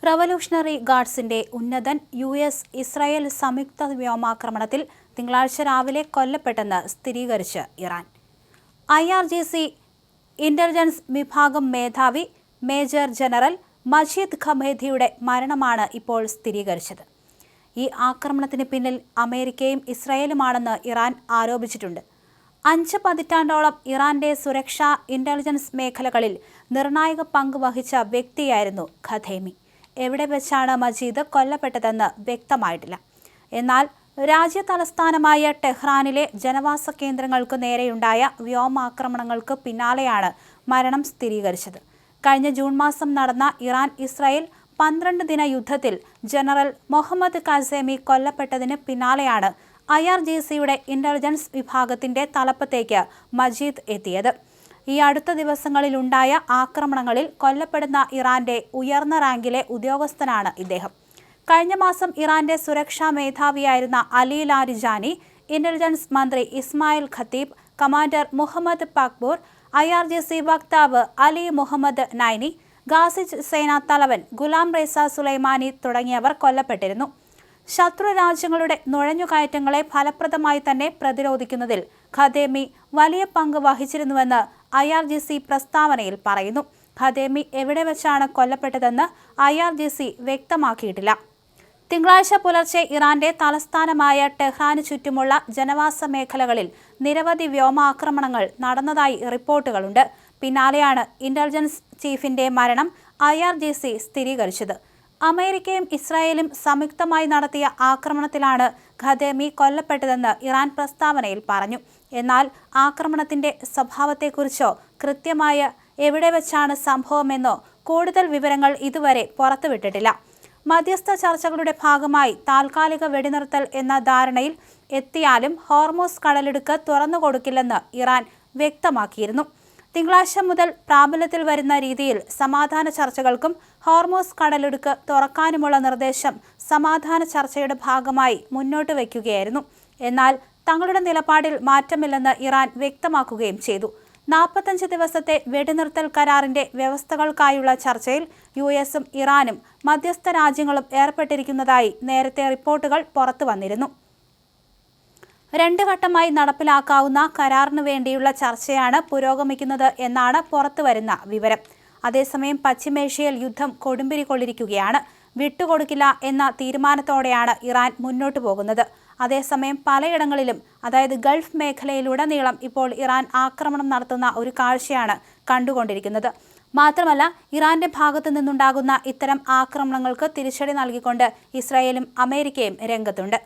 Revolutionary ഗാർഡ്സിന്റെ ഉന്നതൻ Israel സംയുക്ത വ്യോമാക്രമണത്തിൽ തിങ്കളാഴ്ച രാവിലെ കൊല്ലപ്പെട്ടെന്ന് സ്ഥിരീകരിച്ച് ഇറാൻ. IRGC ഇന്റലിജൻസ് വിഭാഗം മേധാവി മേജർ ജനറൽ മജീദ് ഖമേദിയുടെ മരണമാണ് ഇപ്പോൾ സ്ഥിരീകരിച്ചത്. ഈ ആക്രമണത്തിന് പിന്നിൽ അമേരിക്കയും ഇസ്രായേലുമാണെന്ന് ഇറാൻ ആരോപിച്ചിട്ടുണ്ട്. 5 പതിറ്റാണ്ടോളം ഇറാന്റെ സുരക്ഷാ ഇന്റലിജൻസ് മേഖലകളിൽ നിർണായക പങ്ക് വഹിച്ച വ്യക്തിയായിരുന്നു ഖമേനി. എവിടെ വെച്ചാണ് മജീദ് കൊല്ലപ്പെട്ടതെന്ന് വ്യക്തമായിട്ടില്ല. എന്നാൽ രാജ്യ തലസ്ഥാനമായ ടെഹ്റാനിലെ ജനവാസ കേന്ദ്രങ്ങൾക്ക് നേരെയുണ്ടായ വ്യോമാക്രമണങ്ങൾക്ക് പിന്നാലെയാണ് മരണം സ്ഥിരീകരിച്ചത്. കഴിഞ്ഞ ജൂൺ മാസം നടന്ന ഇറാൻ-ഇസ്രായേൽ 12 ദിന യുദ്ധത്തിൽ ജനറൽ മൊഹമ്മദ് ഖസേമി കൊല്ലപ്പെട്ടതിന് പിന്നാലെയാണ് IRGCയുടെ ഇന്റലിജൻസ് വിഭാഗത്തിന്റെ തലപ്പത്തേക്ക് മജീദ് എത്തിയത്. ഈ അടുത്ത ദിവസങ്ങളിലുണ്ടായ ആക്രമണങ്ങളിൽ കൊല്ലപ്പെടുന്ന ഇറാന്റെ ഉയർന്ന റാങ്കിലെ ഉദ്യോഗസ്ഥനാണ് ഇദ്ദേഹം. കഴിഞ്ഞ മാസം ഇറാന്റെ സുരക്ഷാ മേധാവിയായിരുന്ന അലി ലാരിജാനി, ഇന്റലിജൻസ് മന്ത്രി ഇസ്മായിൽ ഖത്തീബ്, കമാൻഡർ മുഹമ്മദ് പക്ബൂർ, IRGC വക്താവ് അലി മുഹമ്മദ് നൈനി, ഗാസിജ് സേനാ തലവൻ ഗുലാം റേസ സുലൈമാനി തുടങ്ങിയവർ കൊല്ലപ്പെട്ടിരുന്നു. ശത്രു രാജ്യങ്ങളുടെ നുഴഞ്ഞുകയറ്റങ്ങളെ ഫലപ്രദമായി തന്നെ പ്രതിരോധിക്കുന്നതിൽ ഖമേനി വലിയ പങ്ക് വഹിച്ചിരുന്നുവെന്ന് IRGC പ്രസ്താവനയിൽ പറയുന്നു. ഖമേനി എവിടെ വെച്ചാണ് കൊല്ലപ്പെട്ടതെന്ന് IRGC വ്യക്തമാക്കിയിട്ടില്ല. തിങ്കളാഴ്ച പുലർച്ചെ ഇറാന്റെ തലസ്ഥാനമായ ടെഹ്റാന് ചുറ്റുമുള്ള ജനവാസ മേഖലകളിൽ നിരവധി വ്യോമാക്രമണങ്ങൾ നടന്നതായി റിപ്പോർട്ടുകളുണ്ട്. പിന്നാലെയാണ് ഇന്റലിജൻസ് ചീഫിന്റെ മരണം IRGC സ്ഥിരീകരിച്ചത്. അമേരിക്കയും ഇസ്രായേലും സംയുക്തമായി നടത്തിയ ആക്രമണത്തിലാണ് ഖമേനി കൊല്ലപ്പെട്ടതെന്ന് ഇറാൻ പ്രസ്താവനയിൽ പറഞ്ഞു. എന്നാൽ ആക്രമണത്തിന്റെ സ്വഭാവത്തെക്കുറിച്ചോ കൃത്യമായ എവിടെ വെച്ചാണ് സംഭവമെന്നോ കൂടുതൽ വിവരങ്ങൾ ഇതുവരെ പുറത്തുവിട്ടിട്ടില്ല. മധ്യസ്ഥ ചർച്ചകളുടെ ഭാഗമായി താൽക്കാലിക വെടിനിർത്തൽ എന്ന ധാരണയിൽ എത്തിയാലും ഹോർമൂസ് കടലിടുക്ക് തുറന്നുകൊടുക്കില്ലെന്ന് ഇറാൻ വ്യക്തമാക്കിയിരുന്നു. തിങ്കളാഴ്ച മുതൽ പ്രാബല്യത്തിൽ വരുന്ന രീതിയിൽ സമാധാന ചർച്ചകൾക്കും ഹോർമൂസ് കടലിടുക്ക് തുറക്കാനുമുള്ള നിർദ്ദേശം സമാധാന ചർച്ചയുടെ ഭാഗമായി മുന്നോട്ട് വയ്ക്കുകയായിരുന്നു. എന്നാൽ തങ്ങളുടെ നിലപാടിൽ മാറ്റമില്ലെന്ന് ഇറാൻ വ്യക്തമാക്കുകയും ചെയ്തു. 45 ദിവസത്തെ വെടിനിർത്തൽ കരാറിന്റെ വ്യവസ്ഥകൾക്കായുള്ള ചർച്ചയിൽ US-ഉം ഇറാനും മധ്യസ്ഥ രാജ്യങ്ങളും ഏർപ്പെട്ടിരിക്കുന്നതായി നേരത്തെ റിപ്പോർട്ടുകൾ പുറത്തു വന്നിരുന്നു. 2 ഘട്ടമായി നടപ്പിലാക്കാവുന്ന കരാറിനു വേണ്ടിയുള്ള ചർച്ചയാണ് പുരോഗമിക്കുന്നത് എന്നാണ് പുറത്തുവരുന്ന വിവരം. അതേസമയം പശ്ചിമേഷ്യയിൽ യുദ്ധം കൊടുമ്പിരി കൊണ്ടിരിക്കുകയാണ്. വിട്ടുകൊടുക്കില്ല എന്ന തീരുമാനത്തോടെയാണ് ഇറാൻ മുന്നോട്ടു പോകുന്നത്. അതേസമയം പലയിടങ്ങളിലും, അതായത് ഗൾഫ് മേഖലയിലുടനീളം ഇപ്പോൾ ഇറാൻ ആക്രമണം നടത്തുന്ന ഒരു കാഴ്ചയാണ് കണ്ടുകൊണ്ടിരിക്കുന്നത്. മാത്രമല്ല, ഇറാന്റെ ഭാഗത്തു നിന്നുണ്ടാകുന്ന ഇത്തരം ആക്രമണങ്ങൾക്ക് തിരിച്ചടി നൽകിക്കൊണ്ട് ഇസ്രായേലും അമേരിക്കയും രംഗത്തുണ്ട്.